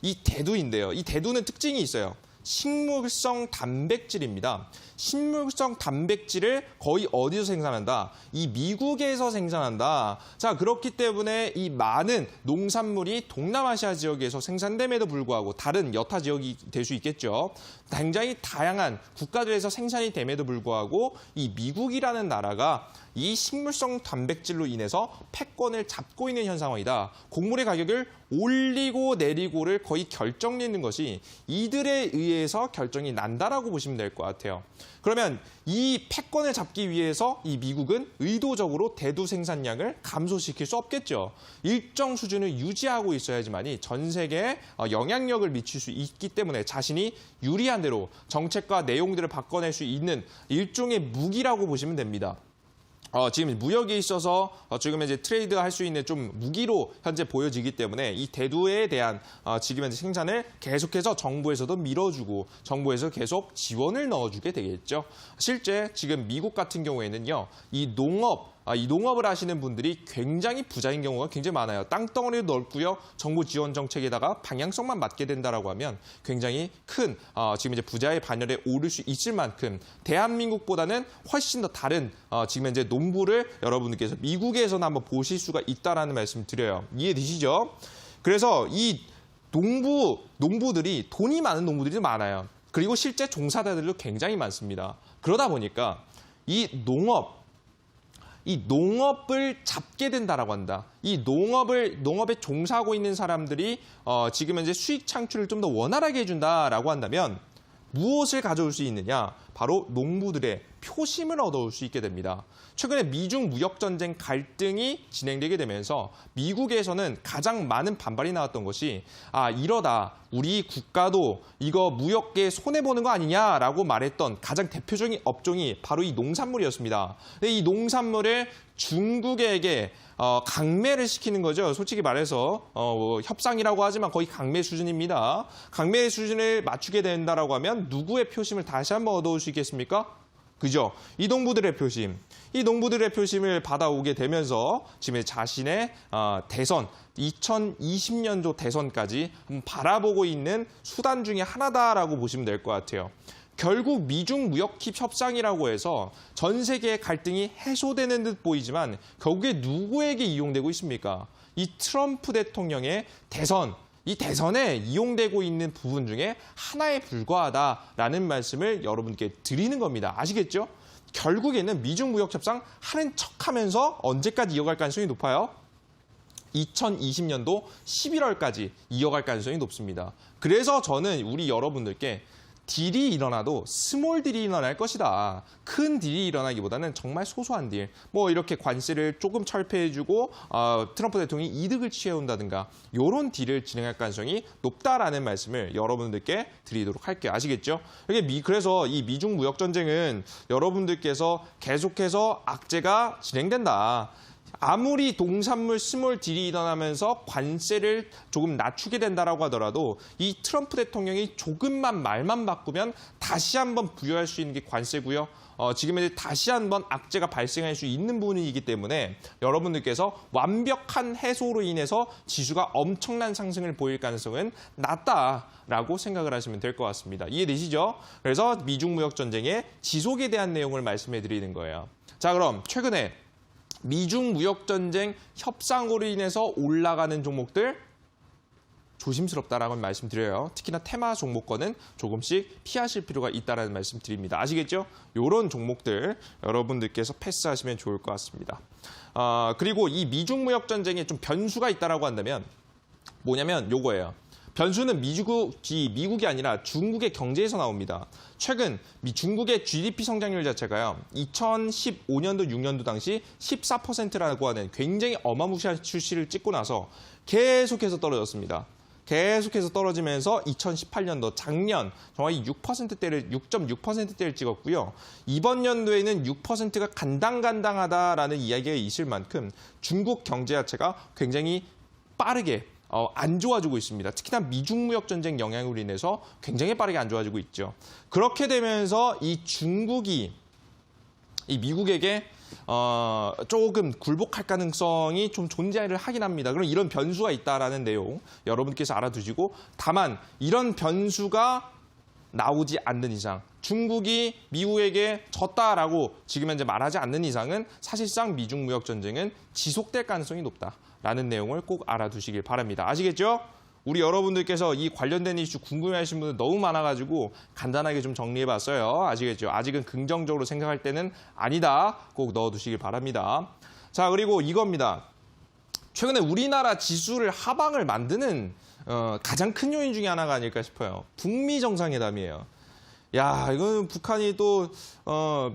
이 대두인데요. 이 대두는 특징이 있어요. 식물성 단백질입니다. 식물성 단백질을 거의 어디서 생산한다? 이 미국에서 생산한다. 자, 그렇기 때문에 이 많은 농산물이 동남아시아 지역에서 생산됨에도 불구하고 다른 여타 지역이 될 수 있겠죠. 굉장히 다양한 국가들에서 생산이 됨에도 불구하고 이 미국이라는 나라가 이 식물성 단백질로 인해서 패권을 잡고 있는 현 상황이다. 곡물의 가격을 올리고 내리고를 거의 결정짓는 것이 이들에 의해서 결정이 난다라고 보시면 될 것 같아요. 그러면 이 패권을 잡기 위해서 이 미국은 의도적으로 대두 생산량을 감소시킬 수 없겠죠. 일정 수준을 유지하고 있어야지만이 전 세계에 영향력을 미칠 수 있기 때문에 자신이 유리한 대로 정책과 내용들을 바꿔낼 수 있는 일종의 무기라고 보시면 됩니다. 지금 무역에 있어서 지금 이제 트레이드 할 수 있는 좀 무기로 현재 보여지기 때문에 이 대두에 대한 지금 현재 생산을 계속해서 정부에서도 밀어주고 정부에서 계속 지원을 넣어주게 되겠죠. 실제 지금 미국 같은 경우에는요, 이 농업을 하시는 분들이 굉장히 부자인 경우가 굉장히 많아요. 땅덩어리도 넓고요. 정부 지원 정책에다가 방향성만 맞게 된다라고 하면 굉장히 큰 지금 이제 부자의 반열에 오를 수 있을 만큼 대한민국보다는 훨씬 더 다른 지금 이제 농부를 여러분들께서 미국에서는 한번 보실 수가 있다라는 말씀 드려요. 이해되시죠? 그래서 이 농부들이 돈이 많은 농부들이 많아요. 그리고 실제 종사자들도 굉장히 많습니다. 그러다 보니까 이 농업을 잡게 된다라고 한다. 이 농업에 종사하고 있는 사람들이 지금 현재 수익 창출을 좀 더 원활하게 해준다라고 한다면 무엇을 가져올 수 있느냐? 바로 농부들의 표심을 얻어올 수 있게 됩니다. 최근에 미중 무역 전쟁 갈등이 진행되게 되면서 미국에서는 가장 많은 반발이 나왔던 것이 이러다 우리 국가도 이거 무역계 손해보는 거 아니냐라고 말했던 가장 대표적인 업종이 바로 이 농산물이었습니다. 근데 이 농산물을 중국에게 강매를 시키는 거죠. 솔직히 말해서 협상이라고 하지만 거의 강매 수준입니다. 강매 수준을 맞추게 된다라고 하면 누구의 표심을 다시 한번 얻어올 수 있겠습니까? 그죠? 이 농부들의 표심을 받아오게 되면서 지금 자신의 대선 2020년도 대선까지 바라보고 있는 수단 중에 하나다라고 보시면 될 것 같아요. 결국 미중 무역 협상이라고 해서 전 세계의 갈등이 해소되는 듯 보이지만 결국에 누구에게 이용되고 있습니까? 이 트럼프 대통령의 이 대선에 이용되고 있는 부분 중에 하나에 불과하다라는 말씀을 여러분께 드리는 겁니다. 아시겠죠? 결국에는 미중 무역 협상 하는 척하면서 언제까지 이어갈 가능성이 높아요? 2020년도 11월까지 이어갈 가능성이 높습니다. 그래서 저는 우리 여러분들께 딜이 일어나도 스몰 딜이 일어날 것이다. 큰 딜이 일어나기보다는 정말 소소한 딜. 뭐 이렇게 관세를 조금 철폐해주고 트럼프 대통령이 이득을 취해온다든가 이런 딜을 진행할 가능성이 높다라는 말씀을 여러분들께 드리도록 할게요. 아시겠죠? 그래서 이 미중 무역 전쟁은 여러분들께서 계속해서 악재가 진행된다. 아무리 농산물 스몰 딜이 일어나면서 관세를 조금 낮추게 된다라고 하더라도 이 트럼프 대통령이 조금만 말만 바꾸면 다시 한번 부여할 수 있는 게 관세고요. 지금 이제 다시 한번 악재가 발생할 수 있는 부분이기 때문에 여러분들께서 완벽한 해소로 인해서 지수가 엄청난 상승을 보일 가능성은 낮다라고 생각을 하시면 될 것 같습니다. 이해되시죠? 그래서 미중 무역 전쟁의 지속에 대한 내용을 말씀해 드리는 거예요. 자, 그럼 최근에 미중 무역 전쟁 협상으로 인해서 올라가는 종목들 조심스럽다라고 말씀드려요. 특히나 테마 종목권은 조금씩 피하실 필요가 있다는 말씀드립니다. 아시겠죠? 이런 종목들 여러분들께서 패스하시면 좋을 것 같습니다. 그리고 이 미중 무역 전쟁에 좀 변수가 있다라고 한다면 뭐냐면 요거예요. 변수는 미국이 아니라 중국의 경제에서 나옵니다. 최근 중국의 GDP 성장률 자체가요. 2015년도, 6년도 당시 14%라고 하는 굉장히 어마무시한 수치를 찍고 나서 계속해서 떨어졌습니다. 계속해서 떨어지면서 2018년도 작년 정확히 6.6%대를 찍었고요. 이번 연도에는 6%가 간당간당하다라는 이야기가 있을 만큼 중국 경제 자체가 굉장히 빠르게 안 좋아지고 있습니다. 특히나 미중 무역 전쟁 영향으로 인해서 굉장히 빠르게 안 좋아지고 있죠. 그렇게 되면서 이 중국이 이 미국에게 조금 굴복할 가능성이 좀 존재를 하긴 합니다. 그럼 이런 변수가 있다라는 내용 여러분께서 알아두시고, 다만 이런 변수가 나오지 않는 이상, 중국이 미국에게 졌다라고 지금 현재 말하지 않는 이상은 사실상 미중 무역 전쟁은 지속될 가능성이 높다라는 내용을 꼭 알아두시길 바랍니다. 아시겠죠? 우리 여러분들께서 이 관련된 이슈 궁금해하시는 분들 너무 많아가지고 간단하게 좀 정리해봤어요. 아시겠죠? 아직은 긍정적으로 생각할 때는 아니다. 꼭 넣어두시길 바랍니다. 자, 그리고 이겁니다. 최근에 우리나라 지수를 하방을 만드는 가장 큰 요인 중에 하나가 아닐까 싶어요. 북미 정상회담이에요. 야, 이건 북한이 또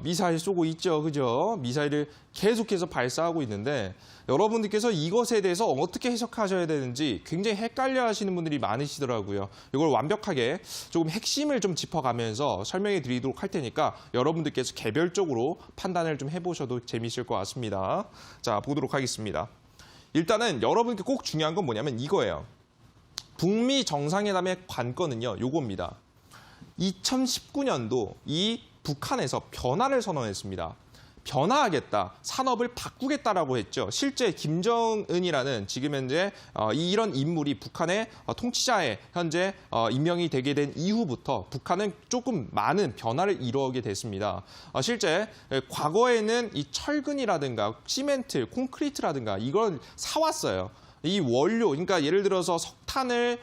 미사일 쏘고 있죠, 그죠? 미사일을 계속해서 발사하고 있는데 여러분들께서 이것에 대해서 어떻게 해석하셔야 되는지 굉장히 헷갈려 하시는 분들이 많으시더라고요. 이걸 완벽하게 조금 핵심을 좀 짚어가면서 설명해 드리도록 할 테니까 여러분들께서 개별적으로 판단을 좀 해보셔도 재미있을 것 같습니다. 자, 보도록 하겠습니다. 일단은 여러분께 꼭 중요한 건 뭐냐면 이거예요. 북미 정상회담의 관건은요, 요겁니다. 2019년도 이 북한에서 변화를 선언했습니다. 변화하겠다, 산업을 바꾸겠다라고 했죠. 실제 김정은이라는 지금 현재 이런 인물이 북한의 통치자에 현재 임명이 되게 된 이후부터 북한은 조금 많은 변화를 이루게 됐습니다. 실제 과거에는 이 철근이라든가 시멘트, 콘크리트라든가 이걸 사왔어요. 이 원료, 그러니까 예를 들어서 석탄을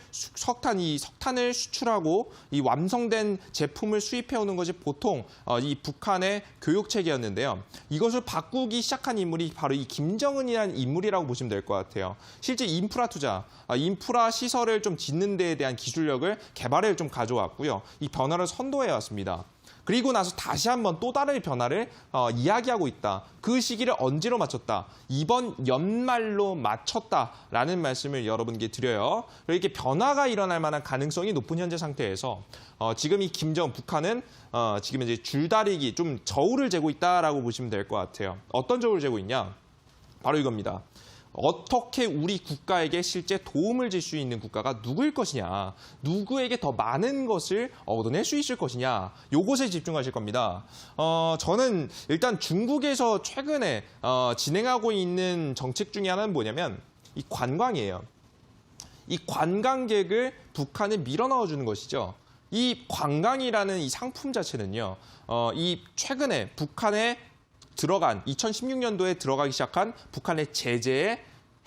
수출하고 이 완성된 제품을 수입해오는 것이 보통 이 북한의 교육 체계였는데요. 이것을 바꾸기 시작한 인물이 바로 이 김정은이라는 인물이라고 보시면 될 것 같아요. 실제 인프라 투자, 인프라 시설을 좀 짓는 데에 대한 기술력을 개발을 좀 가져왔고요. 이 변화를 선도해 왔습니다. 그리고 나서 다시 한번 또 다른 변화를 이야기하고 있다. 그 시기를 언제로 맞췄다? 이번 연말로 맞췄다라는 말씀을 여러분께 드려요. 이렇게 변화가 일어날 만한 가능성이 높은 현재 상태에서 지금 이 북한은 지금 이제 줄다리기, 좀 저울을 재고 있다라고 보시면 될 것 같아요. 어떤 저울을 재고 있냐? 바로 이겁니다. 어떻게 우리 국가에게 실제 도움을 줄 수 있는 국가가 누구일 것이냐, 누구에게 더 많은 것을 얻어낼 수 있을 것이냐, 요것에 집중하실 겁니다. 저는 일단 중국에서 최근에 진행하고 있는 정책 중에 하나는 뭐냐면 이 관광이에요. 이 관광객을 북한에 밀어넣어주는 것이죠. 이 관광이라는 이 상품 자체는요, 이 최근에 북한에 들어간 2016년도에 들어가기 시작한 북한의 제재에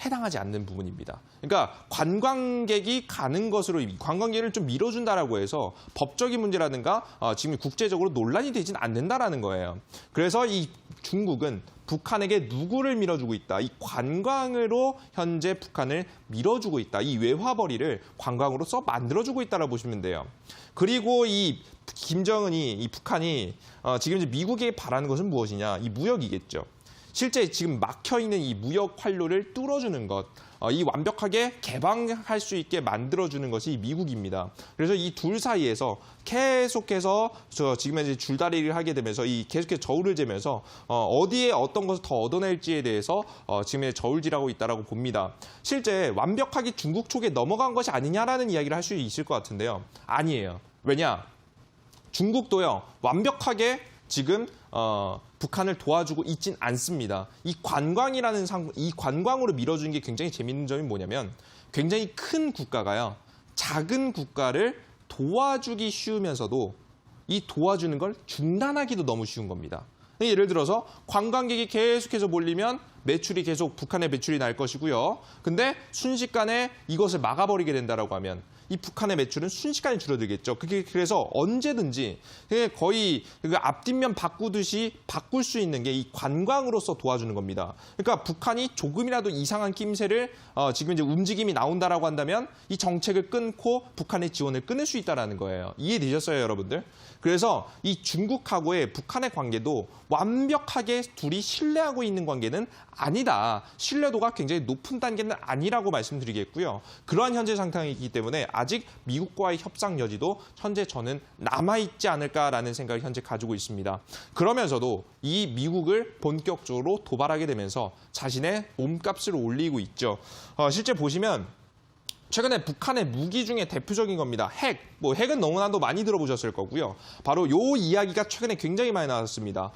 해당하지 않는 부분입니다. 그러니까 관광객이 가는 것으로 관광객을 좀 밀어준다라고 해서 법적인 문제라든가 지금 국제적으로 논란이 되진 않는다라는 거예요. 그래서 이 중국은 북한에게 누구를 밀어주고 있다. 이 관광으로 현재 북한을 밀어주고 있다. 이 외화벌이를 관광으로서 만들어주고 있다라고 보시면 돼요. 그리고 이 김정은이, 이 북한이 지금 이제 미국에게 바라는 것은 무엇이냐? 이 무역이겠죠. 실제 지금 막혀있는 이 무역 활로를 뚫어주는 것, 이 완벽하게 개방할 수 있게 만들어주는 것이 미국입니다. 그래서 이 둘 사이에서 계속해서 지금 이제 줄다리기를 하게 되면서 이 계속해서 저울을 재면서 어디에 어떤 것을 더 얻어낼지에 대해서 지금 저울질하고 있다라고 봅니다. 실제 완벽하게 중국 쪽에 넘어간 것이 아니냐라는 이야기를 할 수 있을 것 같은데요. 아니에요. 왜냐? 중국도요, 완벽하게 지금 북한을 도와주고 있진 않습니다. 이 관광이라는 이 관광으로 밀어주는 게 굉장히 재밌는 점이 뭐냐면 굉장히 큰 국가가요, 작은 국가를 도와주기 쉬우면서도 이 도와주는 걸 중단하기도 너무 쉬운 겁니다. 예를 들어서 관광객이 계속해서 몰리면 매출이 계속 북한의 매출이 날 것이고요. 근데 순식간에 이것을 막아버리게 된다라고 하면 이 북한의 매출은 순식간에 줄어들겠죠. 그게 그래서 언제든지 거의 그 앞뒷면 바꾸듯이 바꿀 수 있는 게 이 관광으로서 도와주는 겁니다. 그러니까 북한이 조금이라도 이상한 낌새를 지금 이제 움직임이 나온다라고 한다면 이 정책을 끊고 북한의 지원을 끊을 수 있다라는 거예요. 이해되셨어요, 여러분들? 그래서 이 중국하고의 북한의 관계도 완벽하게 둘이 신뢰하고 있는 관계는 아니다. 신뢰도가 굉장히 높은 단계는 아니라고 말씀드리겠고요. 그러한 현재 상황이기 때문에 아직 미국과의 협상 여지도 현재 저는 남아있지 않을까라는 생각을 현재 가지고 있습니다. 그러면서도 이 미국을 본격적으로 도발하게 되면서 자신의 몸값을 올리고 있죠. 실제 보시면 최근에 북한의 무기 중에 대표적인 겁니다. 핵. 핵은 너무나도 많이 들어보셨을 거고요. 바로 요 이야기가 최근에 굉장히 많이 나왔습니다.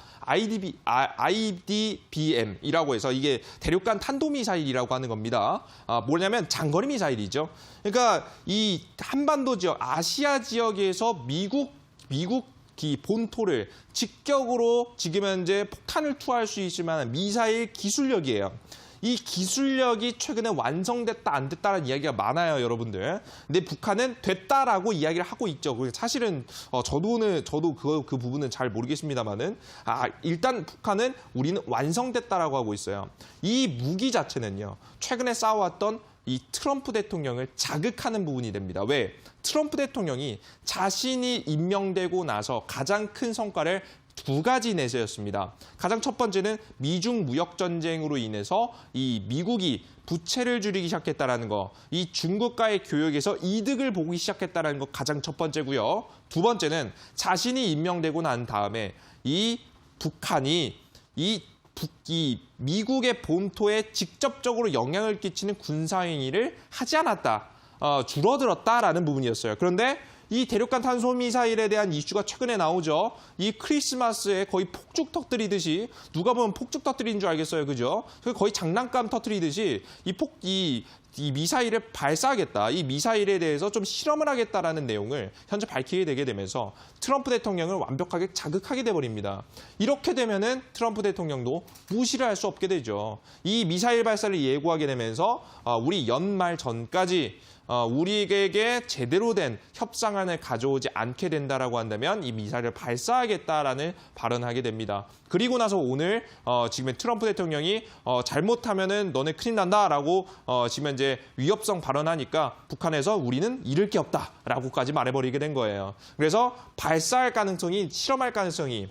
IDBM이라고 해서 이게 대륙간 탄도미사일이라고 하는 겁니다. 뭐냐면 장거리 미사일이죠. 그러니까 이 한반도 지역, 아시아 지역에서 미국 본토를 직격으로 지금 현재 폭탄을 투하할 수 있을 만한 미사일 기술력이에요. 이 기술력이 최근에 완성됐다 안 됐다라는 이야기가 많아요, 여러분들. 근데 북한은 됐다라고 이야기를 하고 있죠. 사실은 저도 그 부분은 잘 모르겠습니다만은 일단 북한은 우리는 완성됐다라고 하고 있어요. 이 무기 자체는요, 최근에 쌓아왔던 이 트럼프 대통령을 자극하는 부분이 됩니다. 왜? 트럼프 대통령이 자신이 임명되고 나서 가장 큰 성과를 두 가지 내세웠습니다. 가장 첫 번째는 미중 무역 전쟁으로 인해서 이 미국이 부채를 줄이기 시작했다라는 거, 이 중국과의 교역에서 이득을 보기 시작했다라는 거 가장 첫 번째고요. 두 번째는 자신이 임명되고 난 다음에 이 북한이 이 미국의 본토에 직접적으로 영향을 끼치는 군사행위를 하지 않았다, 줄어들었다라는 부분이었어요. 그런데 이 대륙간 탄도미사일에 대한 이슈가 최근에 나오죠. 이 크리스마스에 거의 폭죽 터뜨리듯이, 누가 보면 폭죽 터뜨리는 줄 알겠어요, 그죠? 거의 장난감 터뜨리듯이 이 미사일을 발사하겠다, 이 미사일에 대해서 좀 실험을 하겠다라는 내용을 현재 밝히게 되게 되면서 트럼프 대통령을 완벽하게 자극하게 돼버립니다. 이렇게 되면은 트럼프 대통령도 무시를 할 수 없게 되죠. 이 미사일 발사를 예고하게 되면서 우리 연말 전까지 우리에게 제대로 된 협상안을 가져오지 않게 된다라고 한다면 이 미사일을 발사하겠다라는 발언을 하게 됩니다. 그리고 나서 오늘 지금 트럼프 대통령이 잘못하면은 너네 큰일 난다라고 지금 이제 위협성 발언하니까 북한에서 우리는 잃을 게 없다라고까지 말해버리게 된 거예요. 그래서 발사할 가능성이, 실험할 가능성이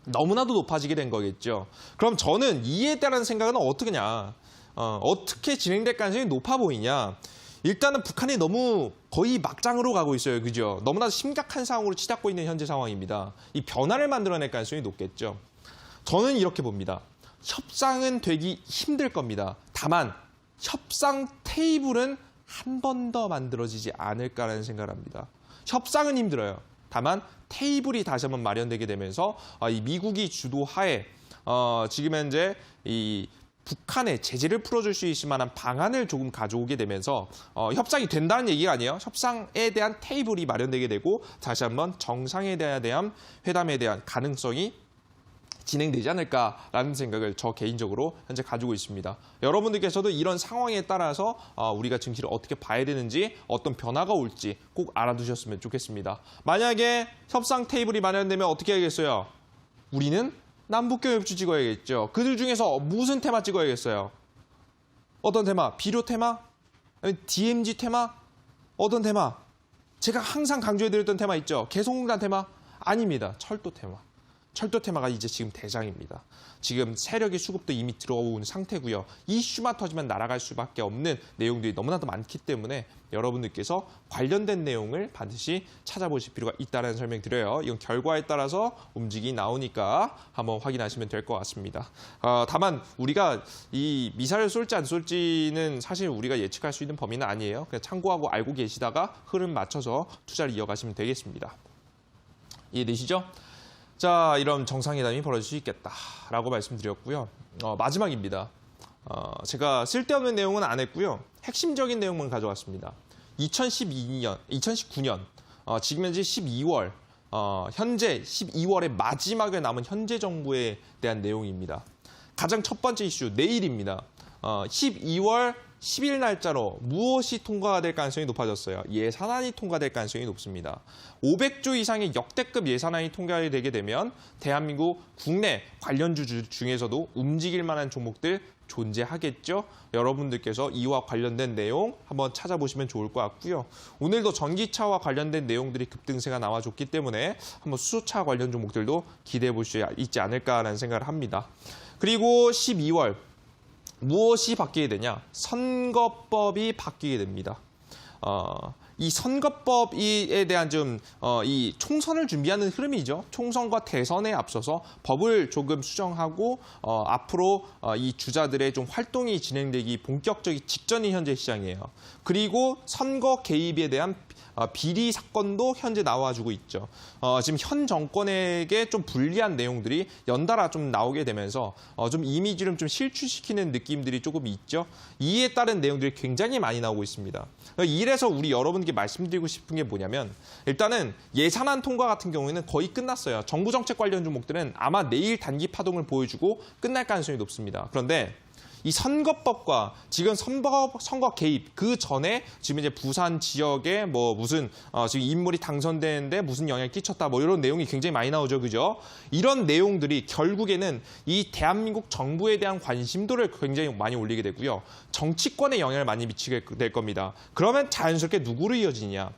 너무나도 높아지게 된 거겠죠. 그럼 저는 이에 따른 생각은 어떻게냐? 어떻게 진행될 가능성이 높아 보이냐? 일단은 북한이 너무 거의 막장으로 가고 있어요. 그죠? 너무나 심각한 상황으로 치닫고 있는 현재 상황입니다. 이 변화를 만들어낼 가능성이 높겠죠. 저는 이렇게 봅니다. 협상은 되기 힘들 겁니다. 다만 협상 테이블은 한 번 더 만들어지지 않을까라는 생각을 합니다. 협상은 힘들어요. 다만 테이블이 다시 한번 마련되게 되면서 이 미국이 주도하에 지금 현재 이 북한의 제재를 풀어줄 수 있을 만한 방안을 조금 가져오게 되면서 협상이 된다는 얘기가 아니에요. 협상에 대한 테이블이 마련되게 되고 다시 한번 정상에 대한 회담에 대한 가능성이 진행되지 않을까라는 생각을 저 개인적으로 현재 가지고 있습니다. 여러분들께서도 이런 상황에 따라서 우리가 증시를 어떻게 봐야 되는지, 어떤 변화가 올지 꼭 알아두셨으면 좋겠습니다. 만약에 협상 테이블이 마련되면 어떻게 하겠어요? 우리는 남북경협주 찍어야겠죠. 그들 중에서 무슨 테마 찍어야겠어요? 어떤 테마? 비료 테마? 아니면 DMZ 테마? 어떤 테마? 제가 항상 강조해드렸던 테마 있죠. 개성공단 테마? 아닙니다. 철도 테마. 철도 테마가 이제 지금 대장입니다. 지금 세력의 수급도 이미 들어온 상태고요. 이슈만 터지면 날아갈 수밖에 없는 내용들이 너무나도 많기 때문에 여러분들께서 관련된 내용을 반드시 찾아보실 필요가 있다는 설명 드려요. 이건 결과에 따라서 움직임이 나오니까 한번 확인하시면 될 것 같습니다. 다만 우리가 이 미사일을 쏠지 안 쏠지는 사실 우리가 예측할 수 있는 범위는 아니에요. 그냥 참고하고 알고 계시다가 흐름 맞춰서 투자를 이어가시면 되겠습니다. 이해되시죠? 자, 이런 정상회담이 벌어질 수 있겠다라고 말씀드렸고요. 마지막입니다. 제가 쓸데없는 내용은 안 했고요. 핵심적인 내용만 가져왔습니다. 2019년, 지금 현재 12월, 현재 12월의 마지막에 남은 현재 정부에 대한 내용입니다. 가장 첫 번째 이슈, 내일입니다. 12월 10일 날짜로 무엇이 통과가 될 가능성이 높아졌어요. 예산안이 통과될 가능성이 높습니다. 500조 이상의 역대급 예산안이 통과되게 되면 대한민국 국내 관련주 중에서도 움직일 만한 종목들 존재하겠죠. 여러분들께서 이와 관련된 내용 한번 찾아보시면 좋을 것 같고요. 오늘도 전기차와 관련된 내용들이 급등세가 나와줬기 때문에 한번 수소차 관련 종목들도 기대해 볼 수 있지 않을까라는 생각을 합니다. 그리고 12월 무엇이 바뀌게 되냐? 선거법이 바뀌게 됩니다. 이 선거법에 대한 이 총선을 준비하는 흐름이죠. 총선과 대선에 앞서서 법을 조금 수정하고 앞으로 이 주자들의 좀 활동이 진행되기 본격적이 직전인 현재 시장이에요. 그리고 선거 개입에 대한 비리 사건도 현재 나와주고 있죠. 지금 현 정권에게 좀 불리한 내용들이 연달아 좀 나오게 되면서 좀 이미지를 좀 실추시키는 느낌들이 조금 있죠. 이에 따른 내용들이 굉장히 많이 나오고 있습니다. 이래서 우리 여러분께 말씀드리고 싶은 게 뭐냐면 일단은 예산안 통과 같은 경우에는 거의 끝났어요. 정부 정책 관련 종목들은 아마 내일 단기 파동을 보여주고 끝날 가능성이 높습니다. 그런데 이 선거법과 지금 선거 개입 그 전에 지금 이제 부산 지역에 뭐 무슨 지금 인물이 당선되는데 무슨 영향을 끼쳤다 뭐 이런 내용이 굉장히 많이 나오죠, 그죠? 이런 내용들이 결국에는 이 대한민국 정부에 대한 관심도를 굉장히 많이 올리게 되고요, 정치권에 영향을 많이 미치게 될 겁니다. 그러면 자연스럽게 누구로 이어지냐?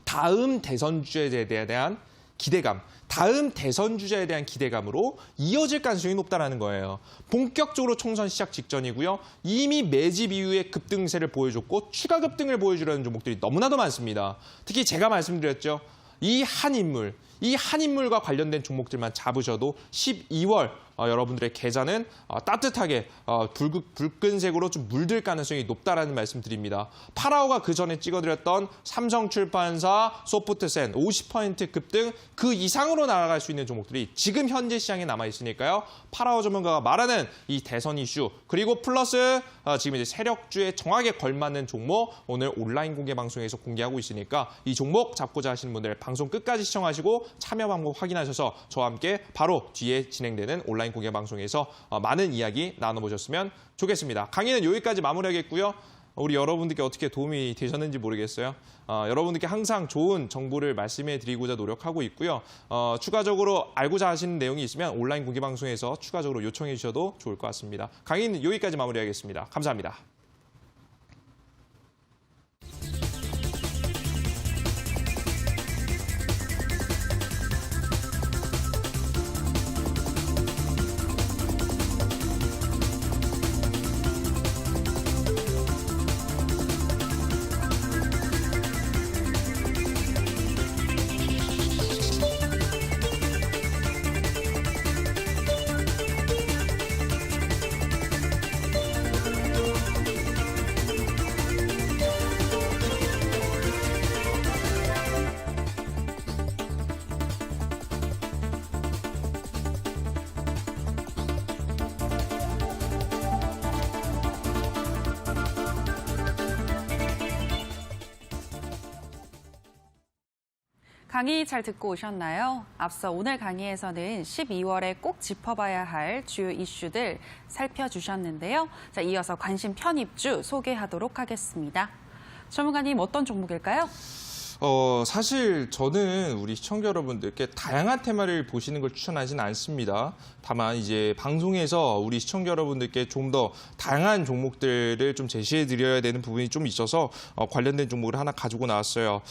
다음 대선 주제에 대한 기대감, 다음 대선 주자에 대한 기대감으로 이어질 가능성이 높다는 거예요. 본격적으로 총선 시작 직전이고요. 이미 매집 이후에 급등세를 보여줬고 추가 급등을 보여주려는 종목들이 너무나도 많습니다. 특히 제가 말씀드렸죠. 이 한 인물과 관련된 종목들만 잡으셔도 12월 여러분들의 계좌는 따뜻하게 붉은색으로 좀 물들 가능성이 높다라는 말씀 드립니다. 파라오가 그 전에 찍어드렸던 삼성출판사, 소프트센 50% 급등 그 이상으로 날아갈 수 있는 종목들이 지금 현재 시장에 남아있으니까요. 파라오 전문가가 말하는 이 대선 이슈 그리고 플러스 지금 이제 세력주에 정확하게 걸맞는 종목 오늘 온라인 공개 방송에서 공개하고 있으니까 이 종목 잡고자 하시는 분들 방송 끝까지 시청하시고 참여 방법 확인하셔서 저와 함께 바로 뒤에 진행되는 온라인 공개 방송에서 많은 이야기 나눠보셨으면 좋겠습니다. 강의는 여기까지 마무리하겠고요. 우리 여러분들께 어떻게 도움이 되셨는지 모르겠어요. 여러분들께 항상 좋은 정보를 말씀해 드리고자 노력하고 있고요. 추가적으로 알고자 하시는 내용이 있으면 온라인 공개 방송에서 추가적으로 요청해 주셔도 좋을 것 같습니다. 강의는 여기까지 마무리하겠습니다. 감사합니다. 강의 잘 듣고 오셨나요? 앞서 오늘 강의에서는 12월에 꼭 짚어봐야 할 주요 이슈들 살펴주셨는데요. 자, 이어서 관심 편입주 소개하도록 하겠습니다. 전문가님 어떤 종목일까요? 사실 저는 우리 시청자 여러분들께 다양한 테마를 보시는 걸 추천하지는 않습니다. 다만 이제 방송에서 우리 시청자 여러분들께 좀 더 다양한 종목들을 좀 제시해 드려야 되는 부분이 좀 있어서 관련된 종목을 하나 가지고 나왔어요.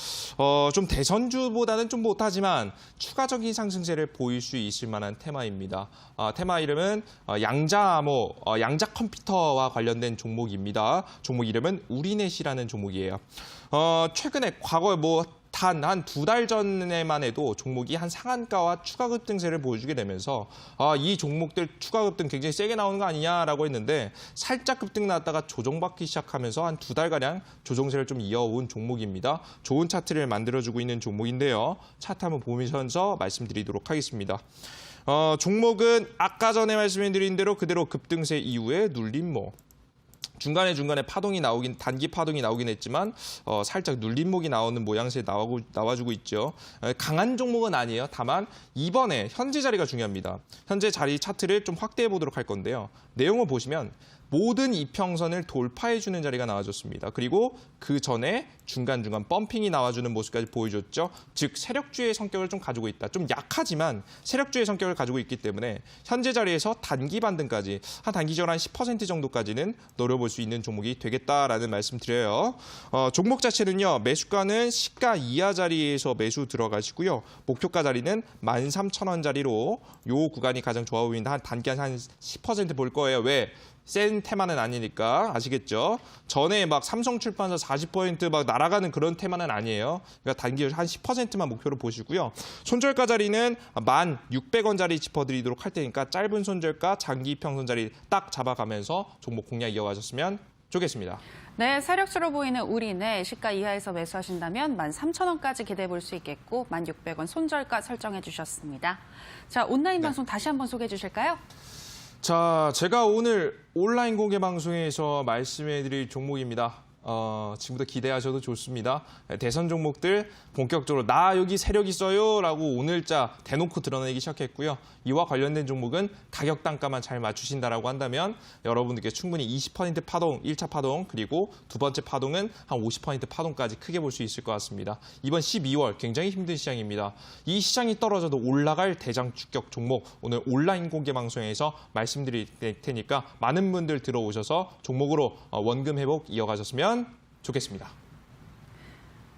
좀 대선주보다는 좀 못하지만 추가적인 상승세를 보일 수 있을 만한 테마입니다. 테마 이름은 양자암호, 양자컴퓨터와 관련된 종목입니다. 종목 이름은 우리넷이라는 종목이에요. 최근에 과거에 단 한 2달 전에만 해도 종목이 한 상한가와 추가 급등세를 보여주게 되면서 이 종목들 추가 급등 굉장히 세게 나오는 거 아니냐라고 했는데 살짝 급등 나왔다가 조정받기 시작하면서 한 2달가량 조정세를 좀 이어온 종목입니다. 좋은 차트를 만들어주고 있는 종목인데요. 차트 한번 보면서 말씀드리도록 하겠습니다. 종목은 아까 전에 말씀드린 대로 그대로 급등세 이후에 눌림목. 중간에 파동이 단기 파동이 나오긴 했지만 살짝 눌림목이 나오는 모양새에 나와주고 있죠. 강한 종목은 아니에요. 다만 이번에 현재 자리가 중요합니다. 현재 자리 차트를 좀 확대해 보도록 할 건데요. 내용을 보시면 모든 이평선을 돌파해주는 자리가 나와줬습니다. 그리고 그 전에 중간중간 펌핑이 나와주는 모습까지 보여줬죠. 즉 세력주의 성격을 좀 가지고 있다. 좀 약하지만 세력주의 성격을 가지고 있기 때문에 현재 자리에서 단기 반등까지 단기적으로 한 10% 정도까지는 노려볼 수 있는 종목이 되겠다라는 말씀 드려요. 종목 자체는요. 매수가는 시가 이하 자리에서 매수 들어가시고요. 목표가 자리는 13,000원 자리로 요 구간이 가장 좋아 보입니다. 단기 한 10% 볼 거예요. 왜? 센 테마는 아니니까 아시겠죠? 전에 막 삼성출판사 40% 막 날아가는 그런 테마는 아니에요. 그러니까 단기 한 10%만 목표로 보시고요. 손절가 자리는 1,600원짜리 짚어드리도록 할 테니까 짧은 손절가, 장기 평선 자리 딱 잡아가면서 종목 공략 이어가셨으면 좋겠습니다. 네, 세력주로 보이는 우리네 시가 이하에서 매수하신다면 13,000원까지 기대해 볼 수 있겠고 1,600원 손절가 설정해 주셨습니다. 자, 온라인 방송 다시 한번 소개해 주실까요? 자, 제가 오늘 온라인 공개 방송에서 말씀해드릴 종목입니다. 지금부터 기대하셔도 좋습니다. 대선 종목들 본격적으로 나 여기 세력 있어요 라고 오늘자 대놓고 드러내기 시작했고요. 이와 관련된 종목은 가격 단가만 잘 맞추신다라고 한다면 여러분들께 충분히 20% 파동, 1차 파동 그리고 두 번째 파동은 한 50% 파동까지 크게 볼 수 있을 것 같습니다. 이번 12월 굉장히 힘든 시장입니다. 이 시장이 떨어져도 올라갈 대장 주격 종목 오늘 온라인 공개 방송에서 말씀드릴 테니까 많은 분들 들어오셔서 종목으로 원금 회복 이어가셨으면 좋겠습니다.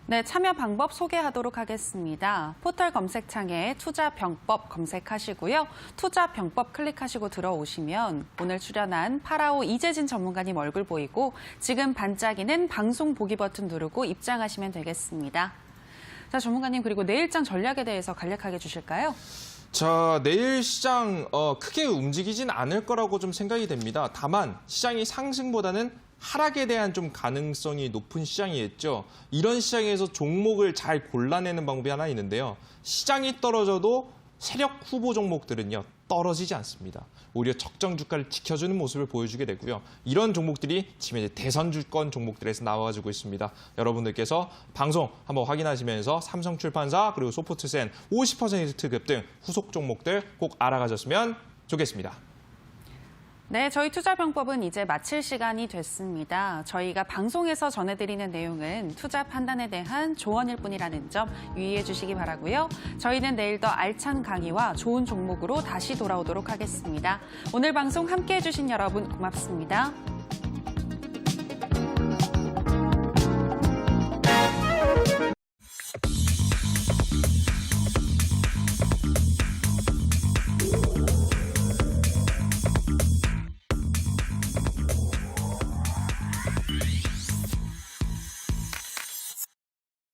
네, 참여 방법 소개하도록 하겠습니다. 포털 검색창에 투자병법 검색하시고요. 투자병법 클릭하시고 들어오시면 오늘 출연한 파라오 이재진 전문가님 얼굴 보이고 지금 반짝이는 방송 보기 버튼 누르고 입장하시면 되겠습니다. 자, 전문가님 그리고 내일장 전략에 대해서 간략하게 주실까요? 자, 내일 시장 크게 움직이진 않을 거라고 좀 생각이 됩니다. 다만 시장이 상승보다는 하락에 대한 좀 가능성이 높은 시장이겠죠. 이런 시장에서 종목을 잘 골라내는 방법이 하나 있는데요. 시장이 떨어져도 세력 후보 종목들은요. 떨어지지 않습니다. 오히려 적정 주가를 지켜주는 모습을 보여주게 되고요. 이런 종목들이 지금 이제 대선 주권 종목들에서 나와가지고 있습니다. 여러분들께서 방송 한번 확인하시면서 삼성출판사 그리고 소프트센 50% 급등 후속 종목들 꼭 알아가셨으면 좋겠습니다. 네, 저희 투자병법은 이제 마칠 시간이 됐습니다. 저희가 방송에서 전해드리는 내용은 투자 판단에 대한 조언일 뿐이라는 점 유의해 주시기 바라고요. 저희는 내일 더 알찬 강의와 좋은 종목으로 다시 돌아오도록 하겠습니다. 오늘 방송 함께해 주신 여러분 고맙습니다.